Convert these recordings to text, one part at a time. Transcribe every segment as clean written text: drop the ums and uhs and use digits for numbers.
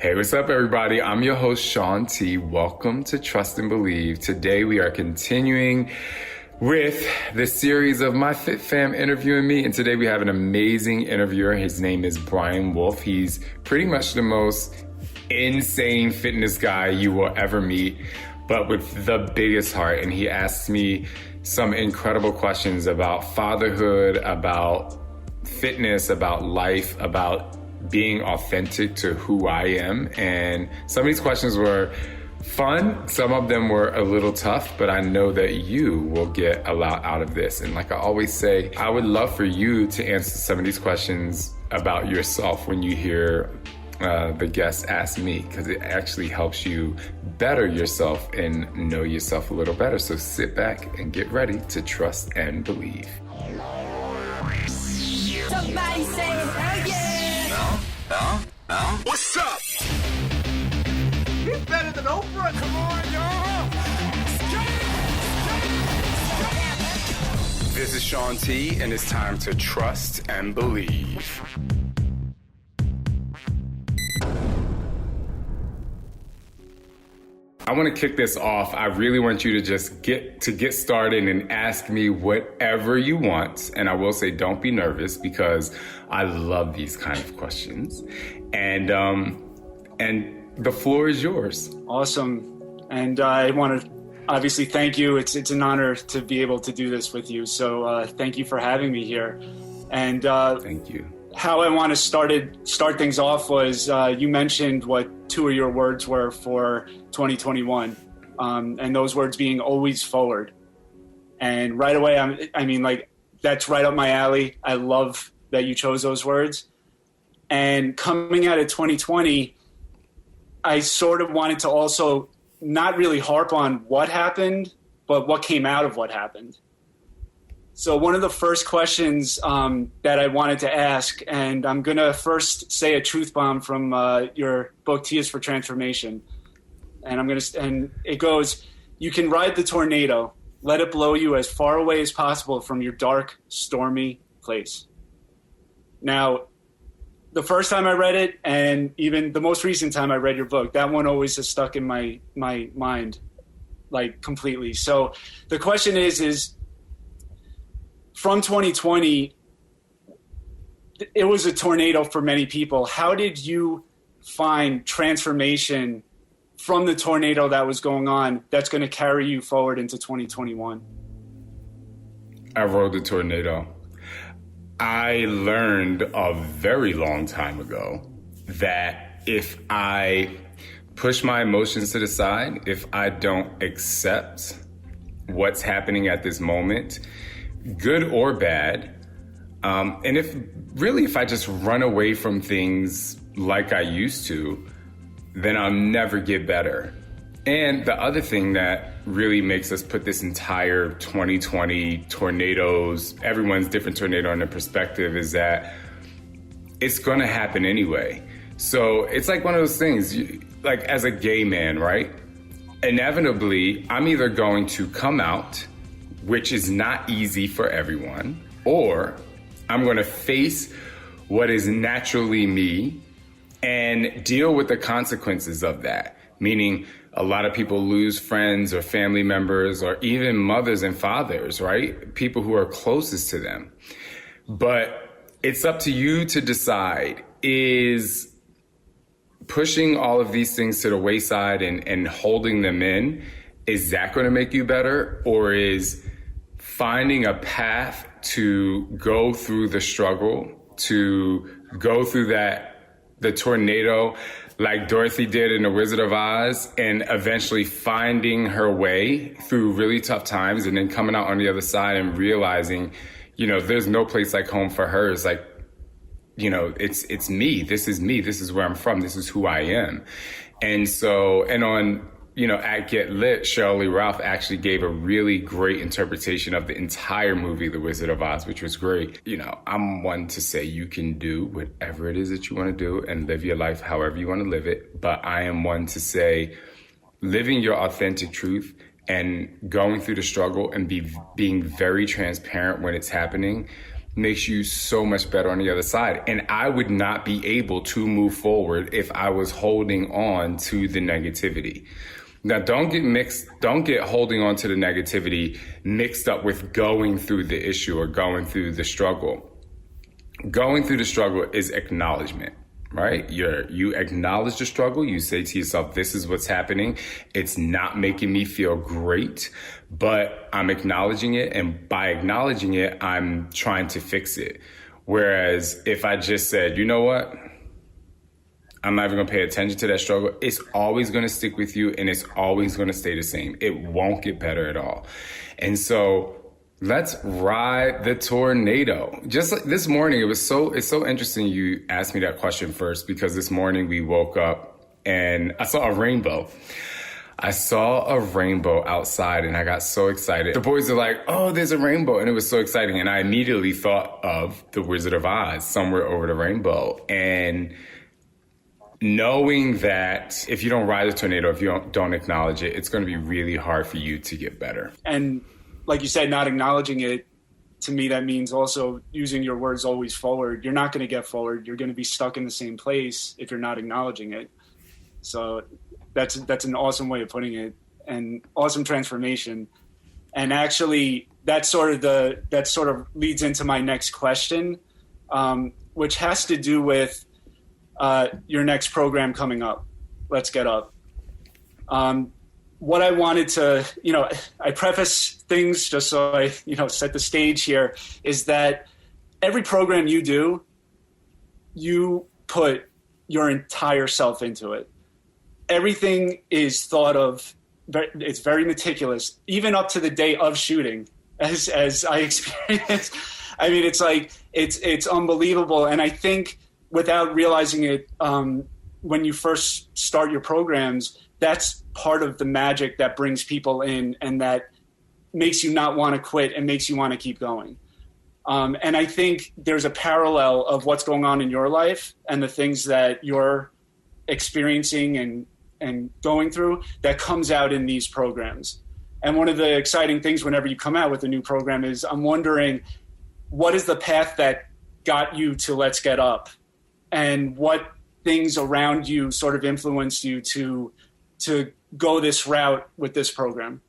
Hey, what's up, everybody? I'm your host, Shaun T. Welcome to Trust and Believe. Today, we are continuing with the series of my Fit Fam interviewing me. And today, we have an amazing interviewer. His name is Brian Wolff. He's pretty much the most insane fitness guy you will ever meet, but with the biggest heart. And he asks me some incredible questions about fatherhood, about fitness, about life, about being authentic to who I am. And some of these questions were fun. Some of them were a little tough, but I know that you will get a lot out of this. And like I always say, I would love for you to answer some of these questions about yourself when you hear the guests ask me, because it actually helps you better yourself and know yourself a little better. So sit back and get ready to trust and believe. Somebody say hell yeah! No? What's up? He's better than Oprah. Come on, y'all. This is Shaun T, and it's time to trust and believe. I want to kick this off. I really want you to just get started and ask me whatever you want. And I will say, don't be nervous, because I love these kind of questions. And the floor is yours. Awesome. And I want to obviously thank you. It's an honor to be able to do this with you. So thank you for having me here. And thank you. How I want to start things off was you mentioned what two of your words were for 2021, and those words being always forward. And right away, I mean, like, that's right up my alley. I love that you chose those words. And coming out of 2020, I sort of wanted to also not really harp on what happened, but what came out of what happened. So one of the first questions that I wanted to ask, and I'm going to first say a truth bomb from your book, T is for Transformation. And it goes, you can ride the tornado, let it blow you as far away as possible from your dark, stormy place. Now, the first time I read it, and even the most recent time I read your book, that one always has stuck in my mind, like, completely. So the question is, from 2020, it was a tornado for many people. How did you find transformation from the tornado that was going on that's going to carry you forward into 2021? I rode the tornado. I learned a very long time ago that if I push my emotions to the side, if I don't accept what's happening at this moment, good or bad, and if I just run away from things like I used to, then I'll never get better. And the other thing that really makes us put this entire 2020 tornadoes, everyone's different tornado in their perspective, is that it's going to happen anyway. So it's like one of those things, like as a gay man, right? Inevitably, I'm either going to come out, which is not easy for everyone, or I'm going to face what is naturally me and deal with the consequences of that. Meaning, a lot of people lose friends or family members or even mothers and fathers, right? People who are closest to them. But it's up to you to decide, is pushing all of these things to the wayside and holding them in, is that going to make you better? Or is finding a path to go through the struggle, to go through the tornado like Dorothy did in The Wizard of Oz, and eventually finding her way through really tough times and then coming out on the other side and realizing, there's no place like home for her. It's like, it's me. This is me. This is where I'm from. This is who I am. And so, and on at Get Lit, Cheryl Lee Ralph actually gave a really great interpretation of the entire movie, The Wizard of Oz, which was great. I'm one to say you can do whatever it is that you want to do and live your life however you want to live it. But I am one to say living your authentic truth and going through the struggle and being very transparent when it's happening makes you so much better on the other side. And I would not be able to move forward if I was holding on to the negativity. Now, don't get holding on to the negativity mixed up with going through the issue or going through the struggle. Going through the struggle is acknowledgement, right? You acknowledge the struggle. You say to yourself, this is what's happening. It's not making me feel great, but I'm acknowledging it. And by acknowledging it, I'm trying to fix it. Whereas if I just said, you know what? I'm not even going to pay attention to that struggle. It's always going to stick with you and it's always going to stay the same. It won't get better at all. And so let's ride the tornado. Just like this morning, it's so interesting you asked me that question first, because this morning we woke up and I saw a rainbow. I saw a rainbow outside and I got so excited. The boys are like, oh, there's a rainbow. And it was so exciting. And I immediately thought of the Wizard of Oz, Somewhere Over the Rainbow. And knowing that if you don't ride the tornado, if you don't acknowledge it, it's going to be really hard for you to get better. And like you said, not acknowledging it, to me, that means also using your words always forward. You're not going to get forward. You're going to be stuck in the same place if you're not acknowledging it. So that's an awesome way of putting it, and awesome transformation. And actually, that sort of leads into my next question, which has to do with your next program coming up, Let's Get Up. What I wanted to, I preface things just so I, set the stage here, is that every program you do, you put your entire self into it. Everything is thought of, it's very meticulous, even up to the day of shooting, as I experienced. I mean, it's like, it's unbelievable. And I think without realizing it, when you first start your programs, that's part of the magic that brings people in and that makes you not want to quit and makes you want to keep going. And I think there's a parallel of what's going on in your life and the things that you're experiencing and going through that comes out in these programs. And one of the exciting things whenever you come out with a new program is I'm wondering, what is the path that got you to Let's Get Up? And what things around you sort of influenced you to go this route with this program?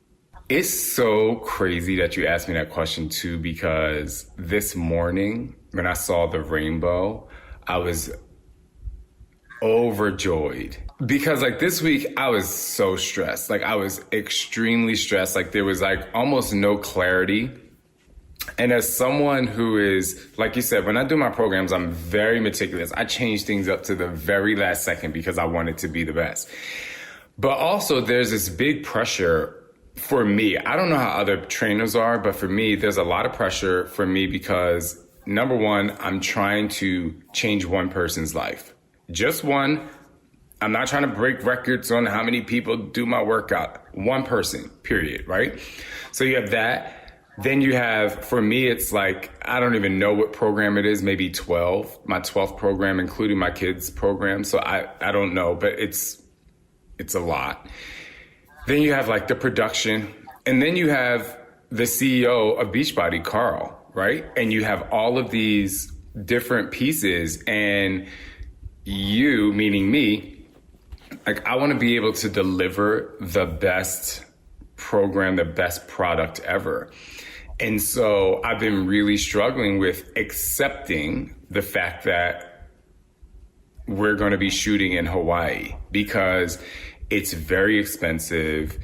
It's so crazy that you asked me that question too, because this morning when I saw the rainbow, I was overjoyed. Because like this week, I was so stressed. Like I was extremely stressed. Like there was like almost no clarity. And as someone who is, like you said, when I do my programs, I'm very meticulous. I change things up to the very last second because I want it to be the best. But also there's this big pressure for me. I don't know how other trainers are, but for me, there's a lot of pressure for me because number one, I'm trying to change one person's life. Just one. I'm not trying to break records on how many people do my workout. One person, period, right? So you have that. Then you have, for me, it's like, I don't even know what program it is, maybe 12, my 12th program, including my kids' program. So I don't know, but it's a lot. Then you have like the production, and then you have the CEO of Beachbody, Carl, right? And you have all of these different pieces, and you, meaning me, like I want to be able to deliver the best program, the best product ever. And so I've been really struggling with accepting the fact that we're going to be shooting in Hawaii because it's very expensive.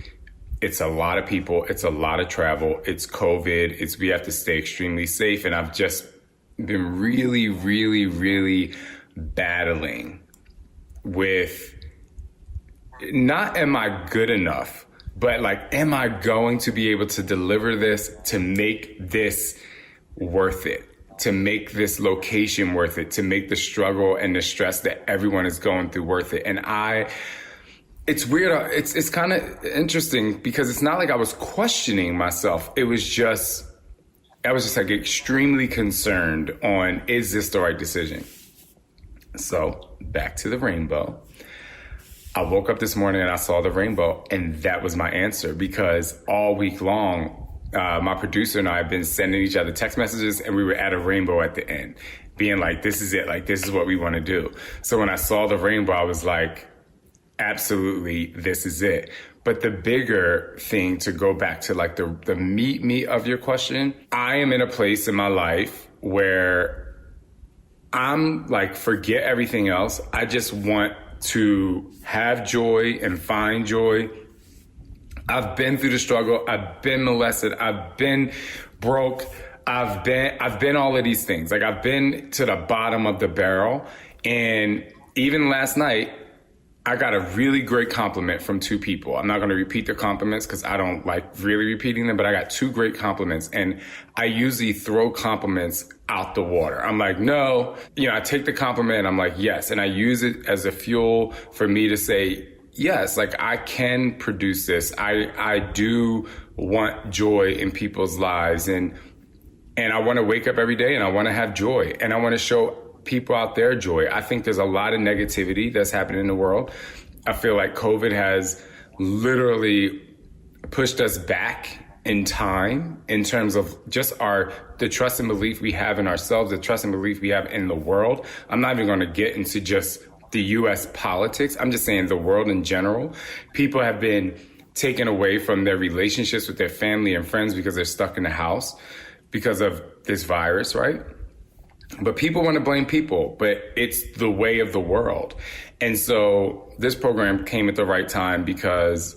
It's a lot of people. It's a lot of travel. It's COVID. We have to stay extremely safe. And I've just been really, really, really battling with not am I good enough, but like, am I going to be able to deliver this to make this worth it, to make this location worth it, to make the struggle and the stress that everyone is going through worth it? And it's weird. It's kind of interesting because it's not like I was questioning myself. I was just like extremely concerned on, is this the right decision? So back to the rainbow. I woke up this morning and I saw the rainbow, and that was my answer, because all week long, my producer and I have been sending each other text messages, and we were at a rainbow at the end, being like, this is it. Like, this is what we want to do. So when I saw the rainbow, I was like, absolutely, this is it. But the bigger thing, to go back to like the meat of your question, I am in a place in my life where I'm like, forget everything else. I just want to have joy and find joy. I've been through the struggle. I've been molested. I've been broke. I've been all of these things. Like, I've been to the bottom of the barrel. And even last night, I got a really great compliment from two people. I'm not going to repeat the compliments because I don't like really repeating them, but I got two great compliments. And I usually throw compliments out the water. I'm like, no, I take the compliment and I'm like, yes. And I use it as a fuel for me to say, yes, like, I can produce this. I do want joy in people's lives. And I want to wake up every day and I want to have joy. And I want to show people out there joy. I think there's a lot of negativity that's happening in the world. I feel like COVID has literally pushed us back in time in terms of just the trust and belief we have in ourselves, the trust and belief we have in the world. I'm not even going to get into just the US politics. I'm just saying the world in general. People have been taken away from their relationships with their family and friends because they're stuck in the house because of this virus, right? But people want to blame people, but it's the way of the world. And so this program came at the right time because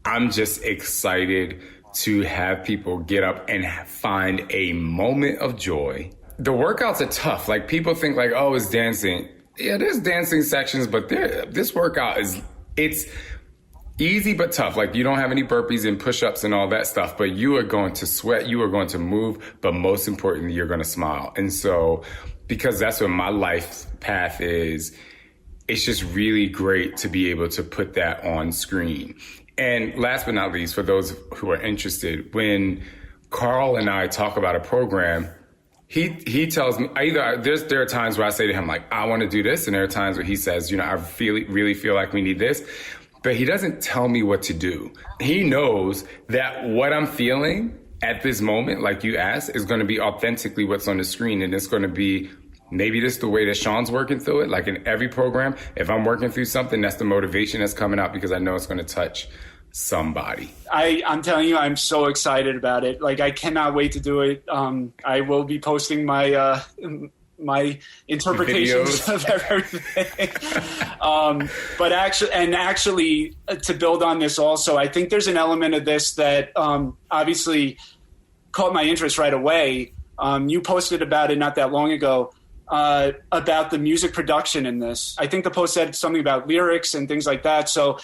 I'm just excited to have people get up and find a moment of joy. The workouts are tough. Like, people think like, oh, it's dancing. Yeah, there's dancing sections, but this workout it's easy but tough. Like, you don't have any burpees and push-ups and all that stuff, but you are going to sweat, you are going to move, but most importantly, you're going to smile. And so, because that's what my life path is, it's just really great to be able to put that on screen. And last but not least, for those who are interested, when Carl and I talk about a program, he tells me, there are times where I say to him, like, I want to do this. And there are times where he says, I really feel like we need this. But he doesn't tell me what to do. He knows that what I'm feeling at this moment, like you asked, is going to be authentically what's on the screen. And it's going to be, maybe this is the way that Shaun's working through it. Like, in every program, if I'm working through something, that's the motivation that's coming out, because I know it's going to touch somebody. I'm telling you, I'm so excited about it. Like, I cannot wait to do it. I will be posting my interpretations Videos. of everything. But actually, to build on this also, I think there's an element of this that obviously caught my interest right away. You posted about it not that long ago, about the music production in this. I think the post said something about lyrics and things like that. So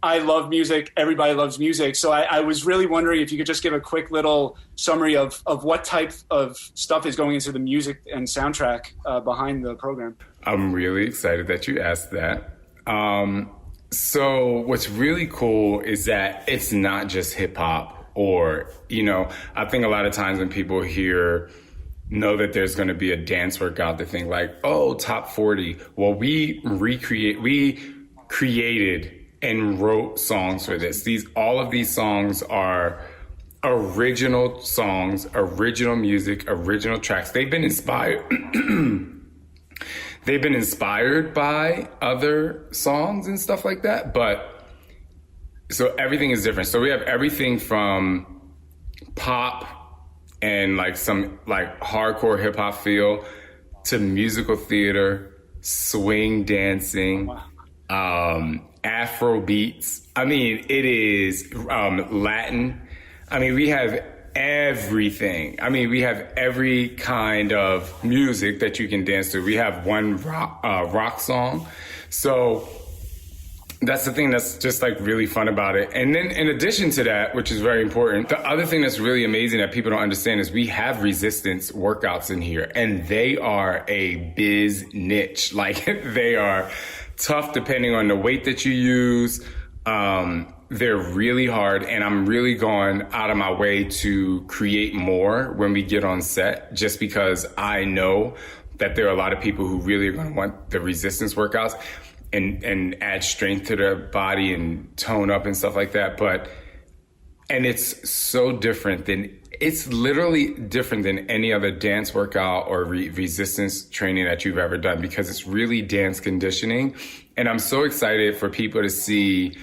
I love music. Everybody loves music. So I was really wondering if you could just give a quick little summary of what type of stuff is going into the music and soundtrack behind the program. I'm really excited that you asked that. So what's really cool is that it's not just hip hop or, I think a lot of times when people know that there's going to be a dance workout, they think like, oh, top 40. Well, we created and wrote songs for this. All of these songs are original songs, original music, original tracks. They've been inspired. They've been inspired by other songs and stuff like that. But so everything is different. So we have everything from pop and like some like hardcore hip hop feel to musical theater, swing dancing, Afro beats. I mean, it is Latin. I mean, we have everything. I mean, we have every kind of music that you can dance to. We have one rock song. So that's the thing that's just like really fun about it. And then in addition to that, which is very important, the other thing that's really amazing that people don't understand is we have resistance workouts in here, and they are a biz niche. Like, they are tough depending on the weight that you use. They're really hard, and I'm really going out of my way to create more when we get on set, just because I know that there are a lot of people who really are going to want the resistance workouts and add strength to their body and tone up and stuff like that. But And it's so different it's literally different than any other dance workout or resistance training that you've ever done, because it's really dance conditioning. And I'm so excited for people to see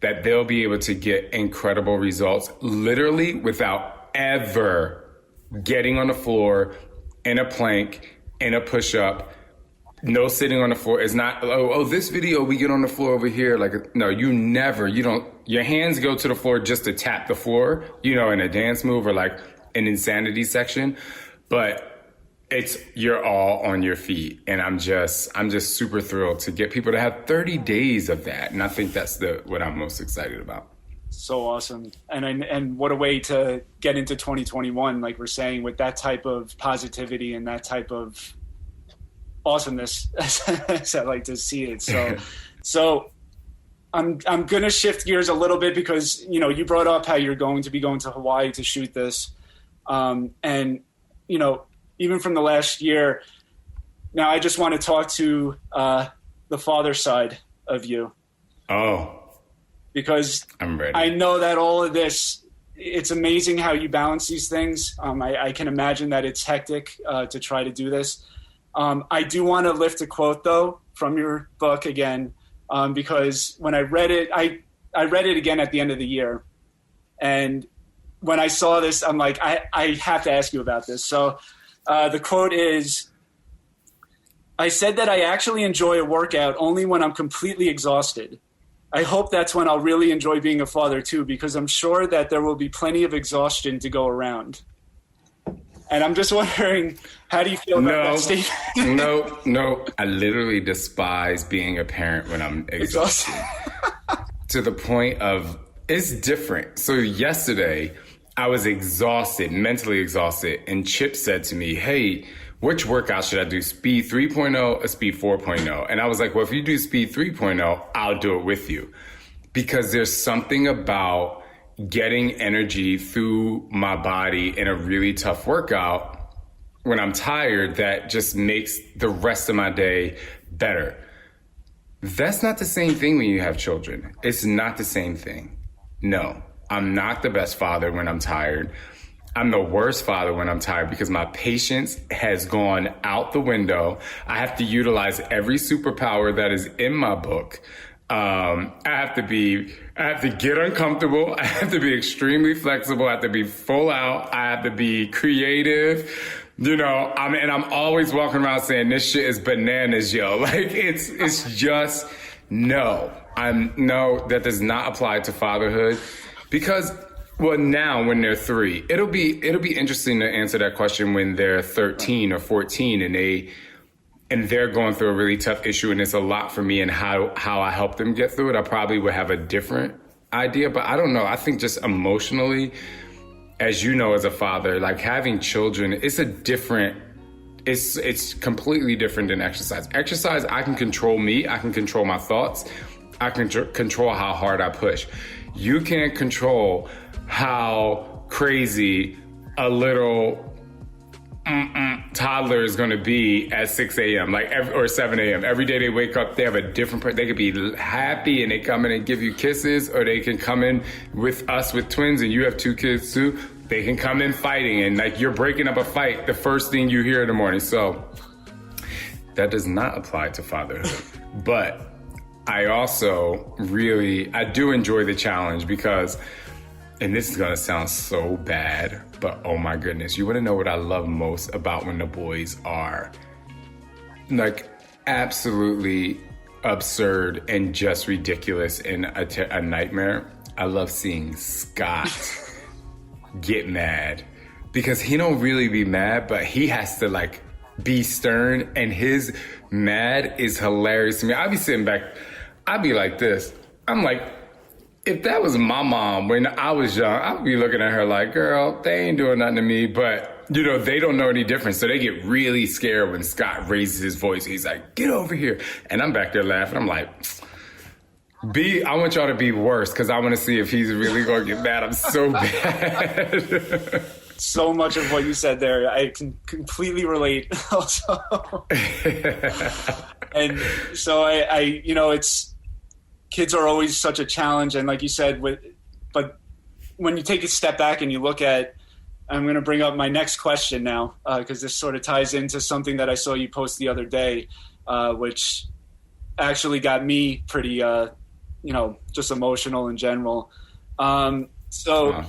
that they'll be able to get incredible results literally without ever getting on the floor in a plank, in a push-up. No sitting on the floor. It's not, this video, we get on the floor over here. Like, no, you don't, your hands go to the floor just to tap the floor, in a dance move or like an insanity section. But you're all on your feet. And I'm just super thrilled to get people to have 30 days of that. And I think that's what I'm most excited about. So awesome. And what a way to get into 2021, like we're saying, with that type of positivity and that type of awesomeness, as I like to see it. So I'm going to shift gears a little bit because, you brought up how you're going to be going to Hawaii to shoot this. And, even from the last year, now I just want to talk to the father side of you. Oh. Because I'm ready. I know that all of this, it's amazing how you balance these things. I can imagine that it's hectic to try to do this. I do want to lift a quote, though, from your book again, because when I read it, I read it again at the end of the year. And when I saw this, I'm like, I have to ask you about this. So the quote is, "I said that I actually enjoy a workout only when I'm completely exhausted. I hope that's when I'll really enjoy being a father, too, because I'm sure that there will be plenty of exhaustion to go around." And I'm just wondering, how do you feel about that statement? No. I literally despise being a parent when I'm exhausted. To the point of, it's different. So yesterday, I was exhausted, mentally exhausted. And Chip said to me, "Hey, which workout should I do? Speed 3.0 or speed 4.0? And I was like, well, if you do speed 3.0, I'll do it with you. Because there's something about getting energy through my body in a really tough workout when I'm tired that just makes the rest of my day better. That's not the same thing when you have children. It's not the same thing. No, I'm not the best father when I'm tired. I'm the worst father when I'm tired because my patience has gone out the window. I have to utilize every superpower that is in my book. I have to get uncomfortable. I have to be extremely flexible. I have to be full out. I have to be creative. And I'm always walking around saying this shit is bananas, yo. Like it's just no. That does not apply to fatherhood because, well, now when they're 3, it'll be interesting to answer that question when they're 13 or 14 and they're going through a really tough issue, and it's a lot for me and how I help them get through it. I probably would have a different idea, but I don't know. I think just emotionally, as you know, as a father, like having children, it's completely different than exercise. Exercise, I can control me. I can control my thoughts. I can control how hard I push. You can't control how crazy a little toddler is going to be at 6 a.m. Or 7 a.m. Every day they wake up, they have a different. They could be happy and they come in and give you kisses, or they can come in with us with twins and you have 2 kids too. They can come in fighting and like you're breaking up a fight the first thing you hear in the morning. So that does not apply to fatherhood. But I also I do enjoy the challenge because, and this is going to sound so bad, but oh my goodness, you want to know what I love most about when the boys are like absolutely absurd and just ridiculous and a nightmare? I love seeing Scott get mad because he don't really be mad, but he has to like be stern, and his mad is hilarious to me. I'd be sitting back, I'd be like this. I'm like, if that was my mom when I was young, I would be looking at her like, girl, they ain't doing nothing to me. But, they don't know any different. So they get really scared when Scott raises his voice. He's like, get over here. And I'm back there laughing. I'm like, I want y'all to be worse because I want to see if he's really going to get mad. I'm so bad. So much of what you said there, I can completely relate also. And so it's, kids are always such a challenge. And like you said, but when you take a step back and you look at, I'm going to bring up my next question now, because this sort of ties into something that I saw you post the other day, which actually got me pretty, just emotional in general. So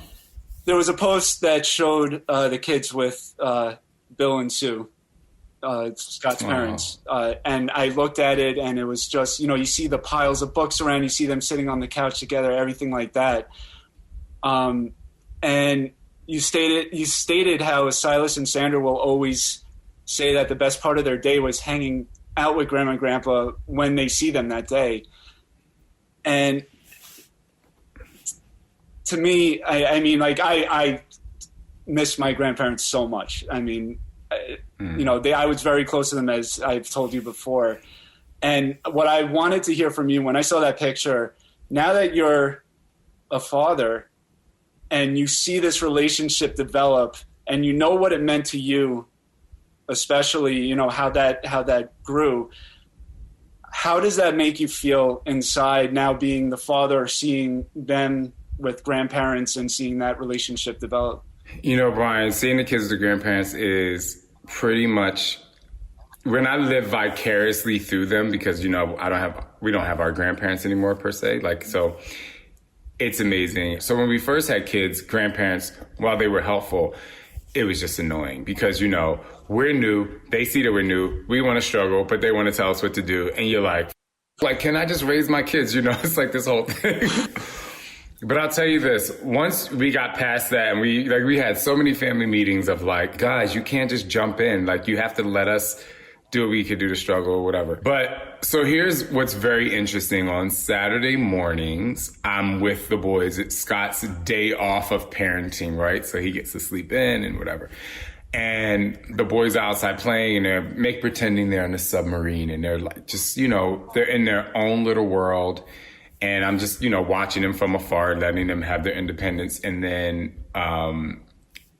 there was a post that showed the kids with Bill and Sue, Scott's parents. And I looked at it, and it was just, you see the piles of books around, you see them sitting on the couch together, everything like that. And you stated how Silas and Sandra will always say that the best part of their day was hanging out with Grandma and Grandpa when they see them that day. And to me, I miss my grandparents so much. I mean, I was very close to them, as I've told you before. And what I wanted to hear from you when I saw that picture, now that you're a father and you see this relationship develop and you know what it meant to you, especially, how that grew, how does that make you feel inside now, being the father, seeing them with grandparents and seeing that relationship develop? Brian, seeing the kids with the grandparents is pretty much when I live vicariously through them, because, we don't have our grandparents anymore per se. So it's amazing. So when we first had kids, grandparents, while they were helpful, it was just annoying because, we're new. They see that we're new. We want to struggle, but they want to tell us what to do. And you're like, can I just raise my kids? It's like this whole thing. But I'll tell you this, once we got past that, and we had so many family meetings of guys, you can't just jump in. You have to let us do what we could do to struggle or whatever. But so here's what's very interesting. On Saturday mornings, I'm with the boys. It's Scott's day off of parenting, right? So he gets to sleep in and whatever. And the boys are outside playing, and they're pretending they're on a submarine, and they're they're in their own little world. And I'm just, watching them from afar, letting them have their independence. And then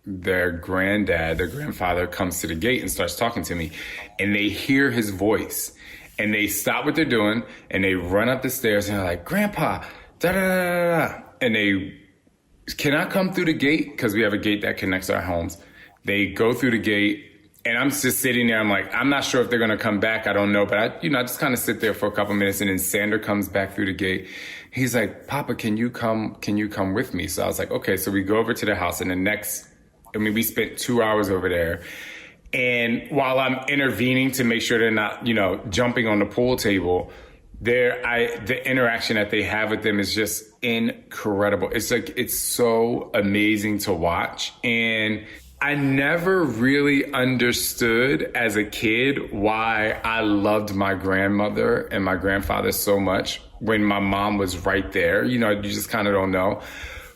their grandfather comes to the gate and starts talking to me. And they hear his voice. And they stop what they're doing, and they run up the stairs, and they're like, Grandpa, da-da-da-da-da. And they cannot come through the gate, because we have a gate that connects our homes. They go through the gate, and I'm just sitting there. I'm like, I'm not sure if they're going to come back. I don't know. But I just kind of sit there for a couple minutes, and then Sander comes back through the gate. He's like, Papa, can you come with me? So I was like, okay. So we go over to the house, and we spent 2 hours over there. And while I'm intervening to make sure they're not, jumping on the pool table, the interaction that they have with them is just incredible. It's so amazing to watch. And I never really understood as a kid why I loved my grandmother and my grandfather so much when my mom was right there. You just kind of don't know.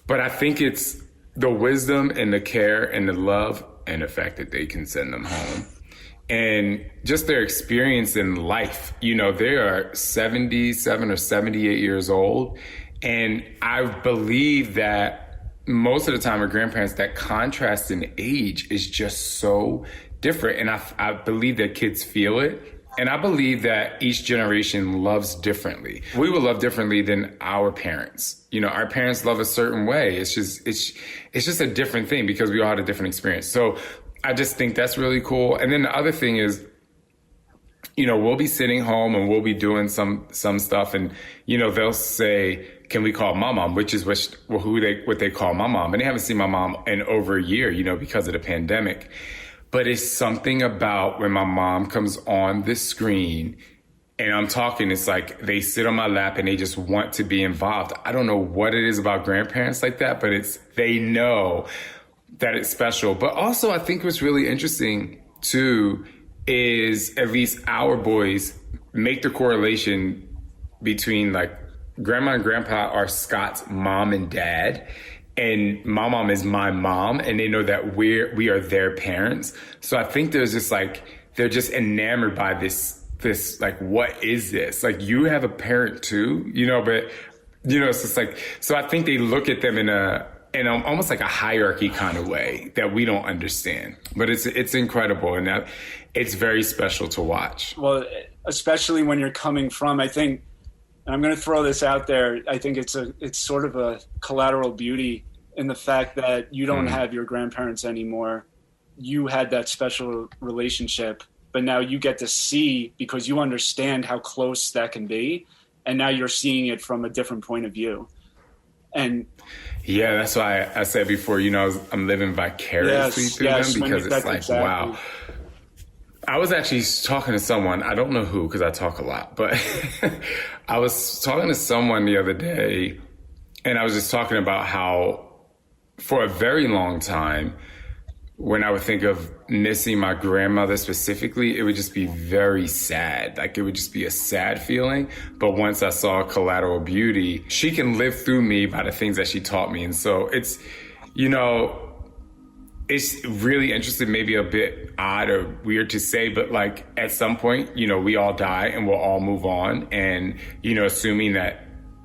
But I think it's the wisdom and the care and the love and the fact that they can send them home. And just their experience in life. They are 77 or 78 years old. And I believe that most of the time with grandparents, that contrast in age is just so different. And I believe that kids feel it. And I believe that each generation loves differently. We will love differently than our parents. Our parents love a certain way. It's just a different thing because we all had a different experience. So I just think that's really cool. And then the other thing is, we'll be sitting home and we'll be doing some stuff, and, they'll say, can we call my mom, which is what they call my mom. And they haven't seen my mom in over a year, because of the pandemic. But it's something about when my mom comes on the screen and I'm talking, it's like they sit on my lap and they just want to be involved. I don't know what it is about grandparents like that, but they know that it's special. But also I think what's really interesting too is at least our boys make the correlation between grandma and grandpa are Scott's mom and dad, and my mom is my mom, and they know that we are their parents. So I think there's just they're just enamored by this what is this? You have a parent too, but it's just so I think they look at them in almost like a hierarchy kind of way that we don't understand. But it's incredible, and that it's very special to watch. Well, especially when you're coming from, I think, and I'm going to throw this out there, I think it's sort of a collateral beauty in the fact that you don't have your grandparents anymore. You had that special relationship, but now you get to see, because you understand how close that can be, and now you're seeing it from a different point of view. And yeah, that's why I said before, I'm living vicariously through them, because it's like, exactly. Wow. I was actually talking to someone, I don't know who, because I talk a lot, but I was talking to someone the other day, and I was just talking about how for a very long time, when I would think of missing my grandmother specifically, it would just be very sad. Like, it would just be a sad feeling. But once I saw Collateral Beauty, she can live through me by the things that she taught me. And so it's, it's really interesting, maybe a bit odd or weird to say, but like at some point, we all die and we'll all move on. And, assuming that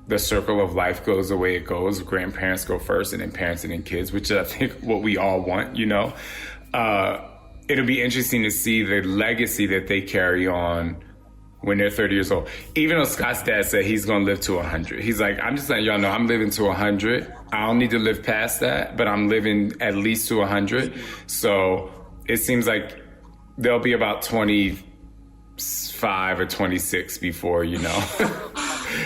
the circle of life goes the way it goes, grandparents go first and then parents and then kids, which is, I think, what we all want, it'll be interesting to see the legacy that they carry on when they're 30 years old. Even though Scott's dad said he's going to live to 100. He's like, I'm just letting y'all know I'm living to 100. I don't need to live past that, but I'm living at least to 100. So it seems like there'll be about 25 or 26 before,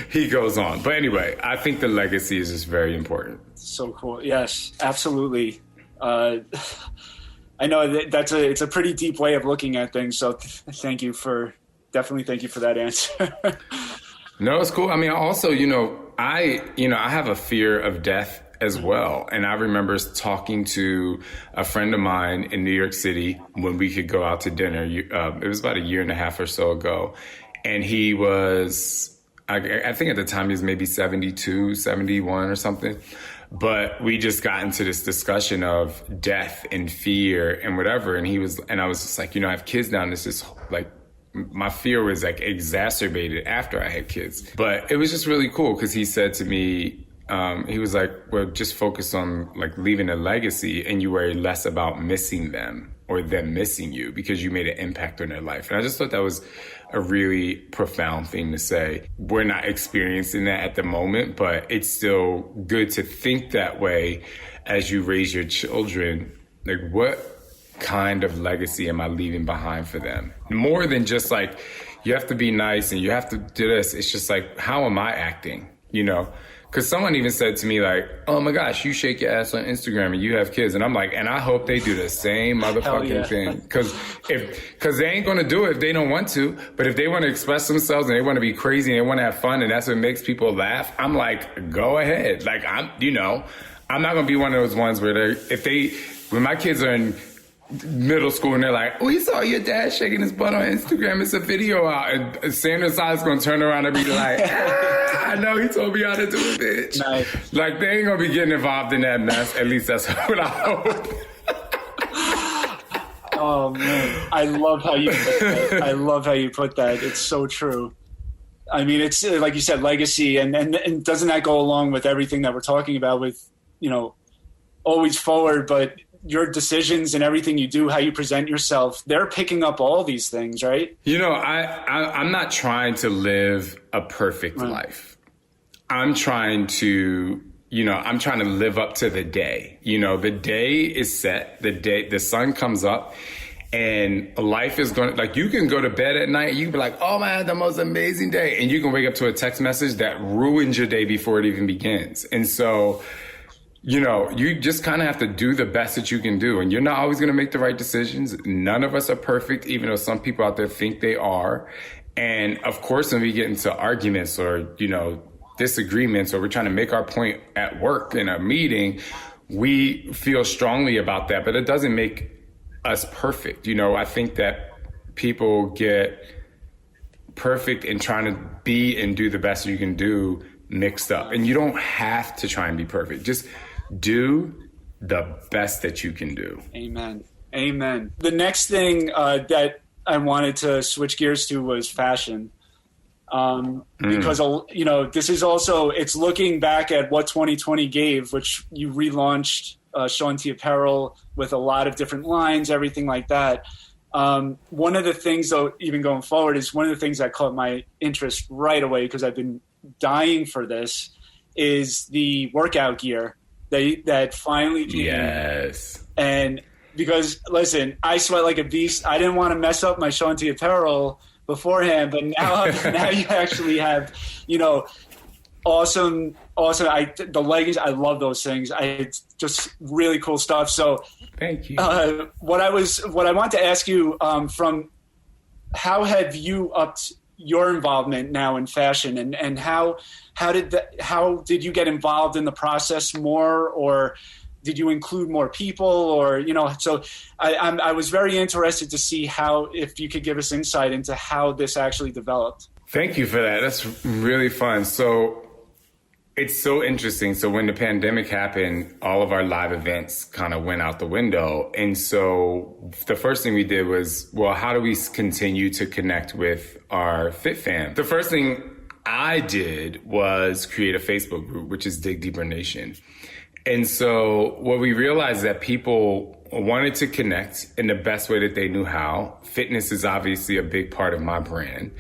he goes on. But anyway, I think the legacy is just very important. So cool. Yes, absolutely. I know it's a pretty deep way of looking at things. So thank you for that answer. No, it's cool. I mean, also, I have a fear of death as well. And I remember talking to a friend of mine in New York City when we could go out to dinner. It was about a year and a half or so ago. And he was, I think at the time he was maybe 72, 71 or something. But we just got into this discussion of death and fear and whatever. And I was just like, I have kids now, and this is like, my fear was like exacerbated after I had kids. But it was just really cool because he said to me, he was like, well, just focus on like leaving a legacy, and you worry less about missing them or them missing you because you made an impact on their life. And I just thought that was a really profound thing to say. We're not experiencing that at the moment, but it's still good to think that way as you raise your children. Like, what kind of legacy am I leaving behind for them? More than just like, you have to be nice and you have to do this. It's just like, how am I acting? Because someone even said to me like, oh my gosh, you shake your ass on Instagram and you have kids. And I'm like, and I hope they do the same motherfucking thing. Because they ain't going to do it if they don't want to. But if they want to express themselves and they want to be crazy and they want to have fun and that's what makes people laugh, I'm like, go ahead. Like, I'm not going to be one of those ones where when my kids are in middle school and they're like, we saw your dad shaking his butt on Instagram, it's a video out, and Sandra's going to turn around and be like, I know he told me how to do it, bitch. Nice. Like, they ain't going to be getting involved in that mess. At least that's what I hope. Oh man, I love how you put that. It's so true. I mean, it's like you said, legacy, and doesn't that go along with everything that we're talking about with, always forward, but your decisions and everything you do, how you present yourself, they're picking up all these things, right? I'm not trying to live a perfect life. I'm trying to live up to the day. The day is set, the sun comes up, and life is going to, like, you can go to bed at night, you can be like, oh man, the most amazing day. And you can wake up to a text message that ruins your day before it even begins. And so, you just kind of have to do the best that you can do. And you're not always going to make the right decisions. None of us are perfect, even though some people out there think they are. And of course, when we get into arguments or, disagreements, or we're trying to make our point at work in a meeting, we feel strongly about that, but it doesn't make us perfect. I think that people get perfect in trying to be and do the best you can do mixed up. And you don't have to try and be perfect. Just do the best that you can do. Amen. The next thing that I wanted to switch gears to was fashion. Because, this is also, it's looking back at what 2020 gave, which you relaunched Shaun T Apparel with a lot of different lines, everything like that. One of the things, though, even going forward, is one of the things that caught my interest right away, because I've been dying for this, is the workout gear that finally came. Yes. And because, listen, I sweat like a beast. I didn't want to mess up my Shaun T Apparel beforehand, but now now you actually have, awesome. The leggings, I love those things. It's just really cool stuff. So thank you. What I want to ask you, from how have you upped your involvement now in fashion, and how did you get involved in the process more, or did you include more people, or so I was very interested to see if you could give us insight into how this actually developed. Thank you for that. That's really fun. So it's so interesting. So when the pandemic happened, all of our live events kind of went out the window. And so the first thing we did was, well, how do we continue to connect with our Fit fam? The first thing I did was create a Facebook group, which is Dig Deeper Nation. And so what we realized is that people wanted to connect in the best way that they knew how. Fitness is obviously a big part of my brand.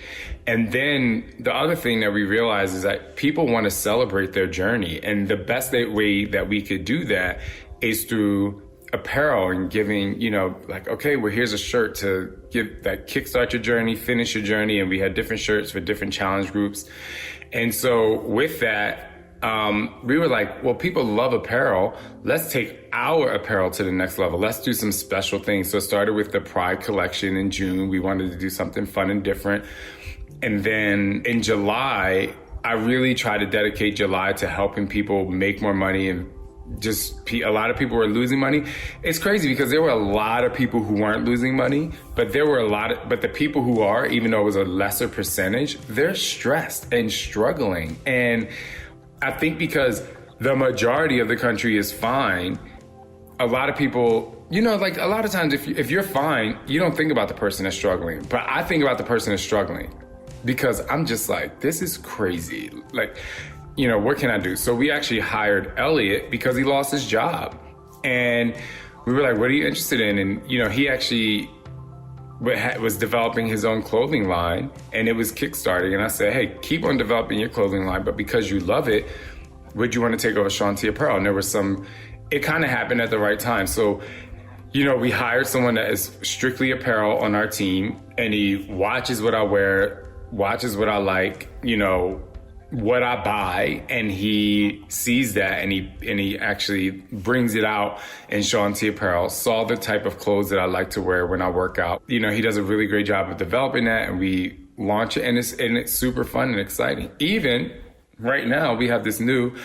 And then the other thing that we realized is that people want to celebrate their journey. And the best way that we could do that is through apparel and giving, okay, well, here's a shirt to give that kickstart your journey, finish your journey. And we had different shirts for different challenge groups. And so with that, we were like, well, people love apparel. Let's take our apparel to the next level. Let's do some special things. So it started with the Pride collection in June. We wanted to do something fun and different. And then in July, I really tried to dedicate July to helping people make more money, and just a lot of people were losing money. It's crazy because there were a lot of people who weren't losing money, but but the people who are, even though it was a lesser percentage, they're stressed and struggling. And I think because the majority of the country is fine, a lot of people, a lot of times if you're fine, you don't think about the person that's struggling. But I think about the person that's struggling because I'm just like, this is crazy. Like, what can I do? So we actually hired Elliot because he lost his job. And we were like, what are you interested in? And, he actually was developing his own clothing line, and it was kickstarting. And I said, hey, keep on developing your clothing line, but because you love it, would you want to take over Shaun T Apparel? And there was it kind of happened at the right time. So, we hired someone that is strictly apparel on our team, and he watches what I wear, watches what I like, what I buy, and he sees that, and he actually brings it out in Shaun T Apparel, saw the type of clothes that I like to wear when I work out. He does a really great job of developing that, and we launch it, and it's super fun and exciting. Even right now, we have this new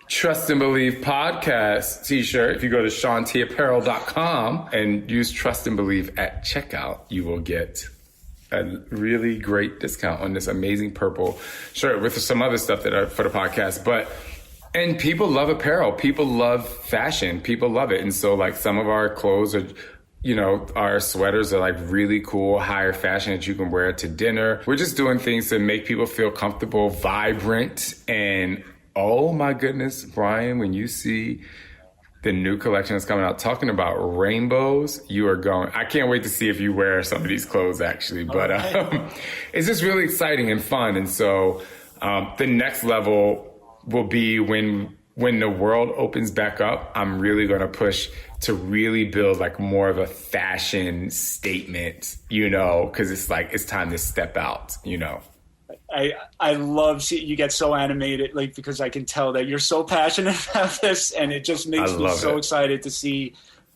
Trust and Believe podcast t-shirt. If you go to ShaunTApparel.com and use Trust and Believe at checkout, you will get a really great discount on this amazing purple shirt with some other stuff that are for the podcast. And people love apparel. People love fashion. People love it. And so some of our clothes are, our sweaters are really cool, higher fashion that you can wear to dinner. We're just doing things to make people feel comfortable, vibrant. And oh my goodness, Brian, when you see the new collection that's coming out, talking about rainbows, I can't wait to see if you wear some of these clothes actually, but it's just really exciting and fun. And so the next level will be when the world opens back up, I'm really going to push to really build more of a fashion statement, because it's time to step out, I love seeing you get so animated, because I can tell that you're so passionate about this, and it just makes me so excited to see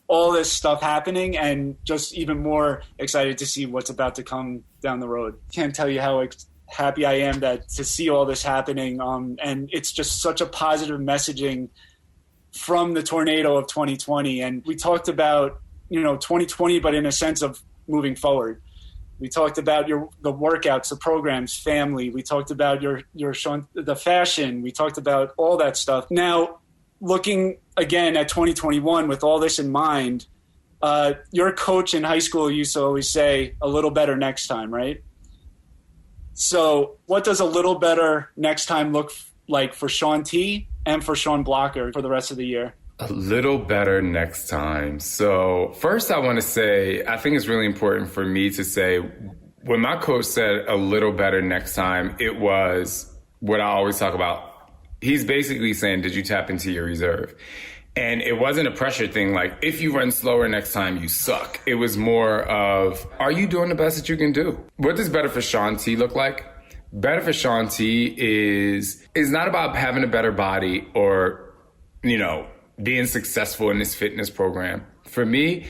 all this stuff happening, and just even more excited to see what's about to come down the road. Can't tell you how happy I am to see all this happening, and it's just such a positive messaging from the tornado of 2020. And we talked about 2020, but in a sense of moving forward. We talked about the workouts, the programs, family. We talked about the fashion. We talked about all that stuff. Now, looking again at 2021 with all this in mind, your coach in high school used to always say, a little better next time, right? So what does a little better next time look like for Shaun T and for Sean Blocker for the rest of the year? A little better next time. So first I want to say, I think it's really important for me to say, when my coach said a little better next time, it was what I always talk about. He's basically saying, did you tap into your reserve? And it wasn't a pressure thing, like, if you run slower next time, you suck. It was more of, are you doing the best that you can do? What does Better for Shaun T look like? Better for Shaun T is not about having a better body or, being successful in this fitness program. For me,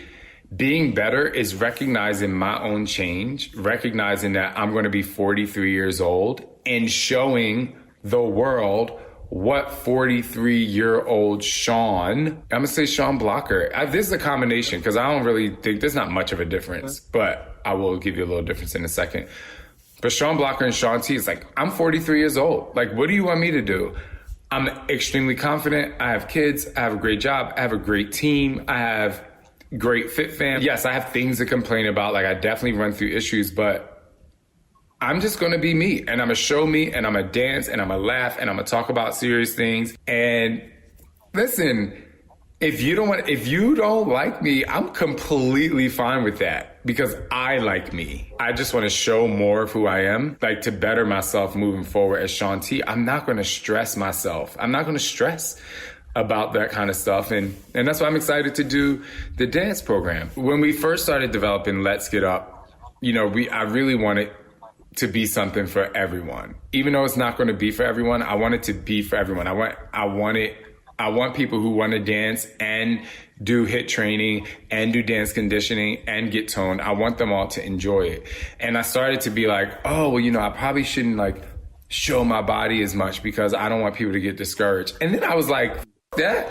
being better is recognizing my own change, recognizing that I'm going to be 43 years old and showing the world what 43-year-old Shaun, I'm going to say Shaun Blocker. This is a combination because I don't really think there's not much of a difference, but I will give you a little difference in a second. But Shaun Blocker and Shaun T is like, I'm 43 years old. Like, what do you want me to do? I'm extremely confident. I have kids. I have a great job. I have a great team. I have great fit fam. Yes, I have things to complain about. Like, I definitely run through issues, but I'm just going to be me, and I'm going to show me, and I'm going to dance, and I'm going to laugh, and I'm going to talk about serious things. And listen, if you don't like me, I'm completely fine with that because I like me. I just want to show more of who I am, like to better myself moving forward as Shaun T. I'm not going to stress myself. I'm not going to stress about that kind of stuff. And that's why I'm excited to do the dance program. When we first started developing Let's Get Up, I really wanted to be something for everyone. Even though it's not going to be for everyone, I want it to be for everyone. I want people who want to dance and do HIIT training and do dance conditioning and get toned. I want them all to enjoy it. And I started to be like, I probably shouldn't show my body as much because I don't want people to get discouraged. And then I was like, there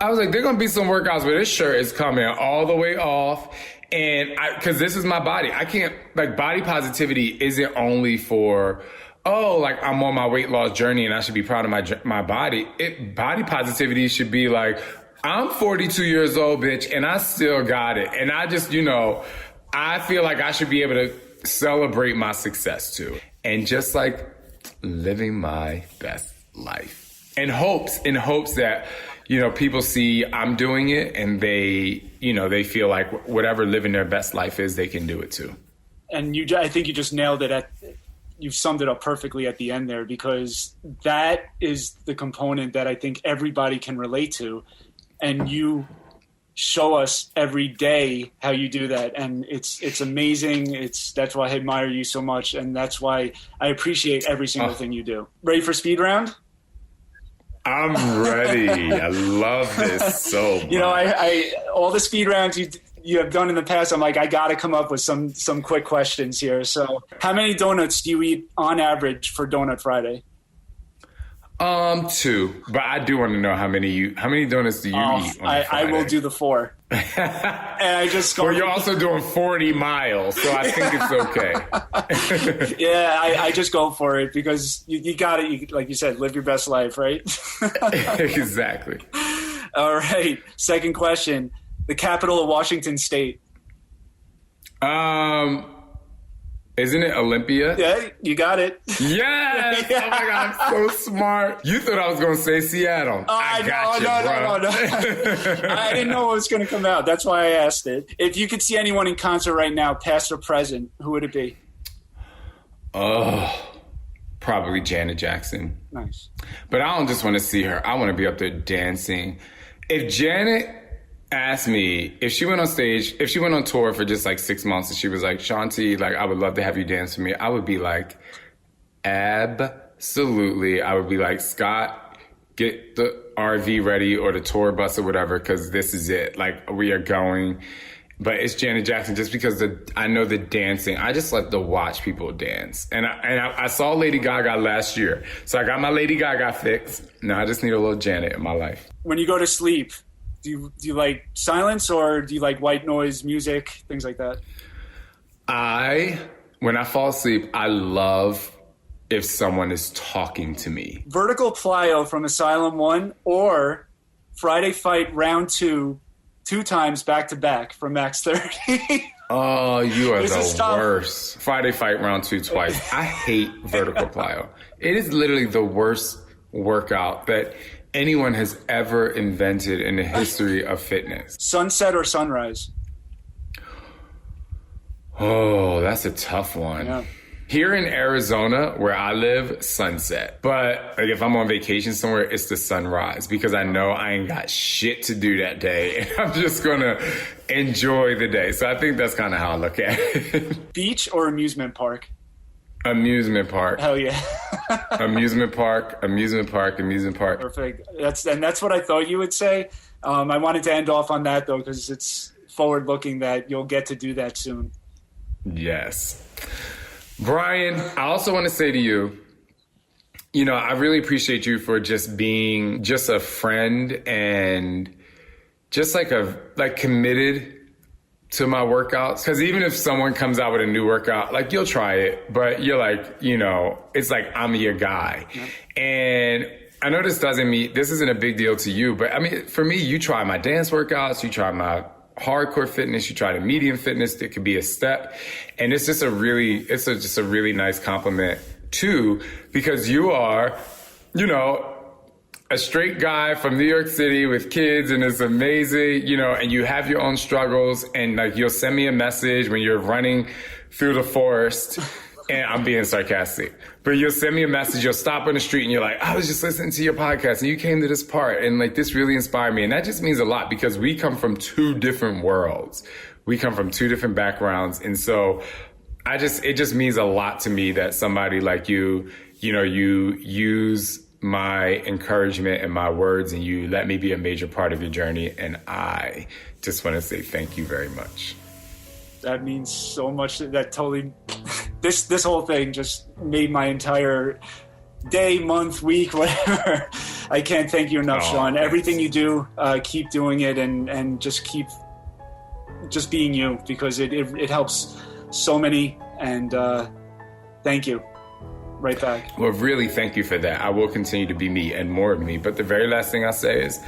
are going to be some workouts where this shirt is coming all the way off. And because this is my body, I can't, body positivity isn't only for, I'm on my weight loss journey and I should be proud of my body. Body positivity should be like, I'm 42 years old, bitch, and I still got it. And I just, I feel like I should be able to celebrate my success too. And just living my best life. In hopes that, people see I'm doing it and they feel like whatever living their best life is, they can do it too. And I think you just nailed it. You've summed it up perfectly at the end there, because that is the component that I think everybody can relate to. And you show us every day how you do that. And it's amazing. That's why I admire you so much. And that's why I appreciate every single thing you do. Ready for speed round? I'm ready. I love this so much. I all the speed rounds you have done in the past, I'm like, I got to come up with some quick questions here. So how many donuts do you eat on average for Donut Friday? 2, but I do want to know how many donuts do you eat? I will do the 4. And I just go. Well, you're also doing 40 miles, so I think it's okay. Yeah, I just go for it because you got it. Like you said, live your best life, right? Exactly. All right. Second question: the capital of Washington State. Isn't it Olympia? Yeah, you got it. Yes! Oh my God, I'm so smart. You thought I was going to say Seattle. I got you, No. I didn't know what was going to come out. That's why I asked it. If you could see anyone in concert right now, past or present, who would it be? Oh, probably Janet Jackson. Nice. But I don't just want to see her. I want to be up there dancing. If Janet asked me, if she went on stage, if she went on tour for just 6 months and she was like, Shaun T, I would love to have you dance for me, I would be like, absolutely. I would be like, Scott, get the RV ready or the tour bus or whatever, because this is it. We are going. But it's Janet Jackson just because I know the dancing. I just like to watch people dance. And I saw Lady Gaga last year. So I got my Lady Gaga fix. Now I just need a little Janet in my life. When you go to sleep, do you like silence or do you like white noise music, things like that? When I fall asleep, I love if someone is talking to me. Vertical plyo from Asylum 1 or Friday Fight Round 2, 2 times back-to-back from Max 30. Oh, you are the worst. Friday Fight Round 2 twice. I hate vertical plyo. It is literally the worst workout that anyone has ever invented in the history of fitness. Sunset or sunrise? Oh, that's a tough one. Yeah. Here in Arizona, where I live, sunset. But like if I'm on vacation somewhere, it's the sunrise because I know I ain't got shit to do that day. And I'm just gonna enjoy the day. So I think that's kind of how I look at it. Beach or amusement park? Amusement park. Hell yeah. Amusement park, amusement park, amusement park. Perfect. That's what I thought you would say. I wanted to end off on that though, because it's forward looking that you'll get to do that soon. Yes. Brian, I also want to say to you, you know, I really appreciate you for just being just a friend and just like committed to my workouts. Cause even if someone comes out with a new workout, like you'll try it, but you're like, you know, it's like, I'm your guy. Yeah. And I know this isn't a big deal to you, but I mean, for me, you try my dance workouts, you try my hardcore fitness, you try the medium fitness, that could be a step. And it's just a really nice compliment too, because you are, you know, a straight guy from New York City with kids, and it's amazing, you know, and you have your own struggles, and like you'll send me a message when you're running through the forest, and I'm being sarcastic, but you'll send me a message, you'll stop on the street and you're like, I was just listening to your podcast and you came to this part and like this really inspired me. And that just means a lot because we come from two different worlds. We come from two different backgrounds. And so it just means a lot to me that somebody like you know, you use my encouragement and my words and you let me be a major part of your journey. And I just want to say thank you very much. That means so much. That totally, this whole thing just made my entire day, month, week, whatever. I can't thank you enough, Shaun. Thanks. Everything you do, keep doing it and just keep just being you, because it helps so many. And thank you. Right back. Well, really, thank you for that. I will continue to be me and more of me. But the very last thing I say is,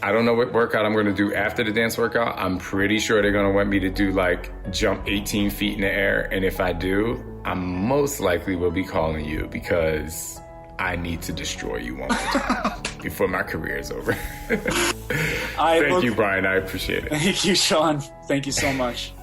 I don't know what workout I'm going to do after the dance workout. I'm pretty sure they're going to want me to do like jump 18 feet in the air. And if I do, I most likely will be calling you because I need to destroy you one more time before my career is over. Thank you, Brian. I appreciate it. Thank you, Shaun. Thank you so much.